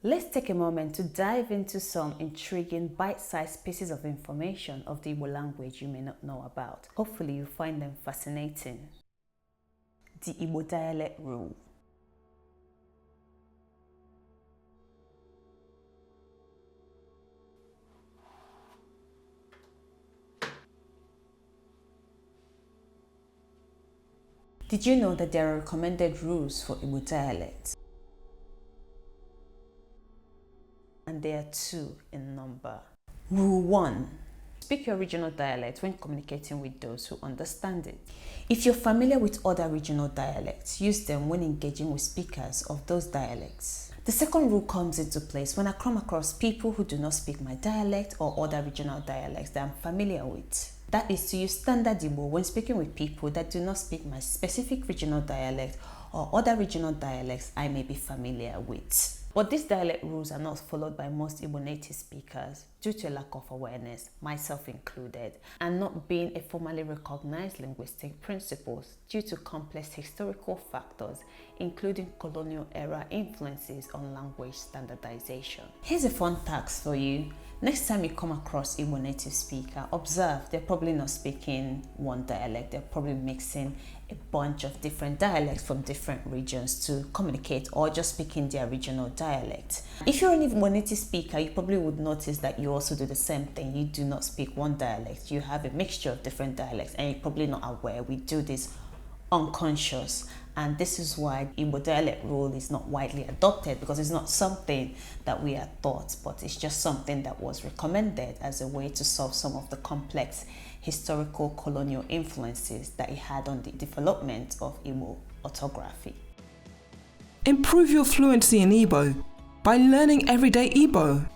Let's take a moment to dive into some intriguing bite-sized pieces of information of the Igbo language you may not know about. Hopefully you find them fascinating. The Igbo Dialect Rule. Did you know that there are recommended rules for Igbo dialects? And there are 2 in number. Rule 1. Speak your regional dialect when communicating with those who understand it. If you're familiar with other regional dialects, use them when engaging with speakers of those dialects. The second rule comes into place when I come across people who do not speak my dialect or other regional dialects that I'm familiar with. That is to use standard Igbo when speaking with people that do not speak my specific regional dialect or other regional dialects I may be familiar with. But these dialect rules are not followed by most Igbo native speakers due to a lack of awareness, myself included, and not being a formally recognized linguistic principles due to complex historical factors, including colonial era influences on language standardization. Here's a fun task for you. Next time you come across Igbo native speaker, observe they're probably not speaking one dialect, they're probably mixing a bunch of different dialects from different regions to communicate, or just speaking their regional dialect. If you're an Igbo native speaker, you probably would notice that you also do the same thing. You do not speak one dialect, you have a mixture of different dialects, and you're probably not aware. We do this unconscious, and this is why Igbo dialect rule is not widely adopted, because it's not something that we are taught, but it's just something that was recommended as a way to solve some of the complex historical colonial influences that it had on the development of Igbo orthography. Improve your fluency in Igbo by learning everyday Igbo.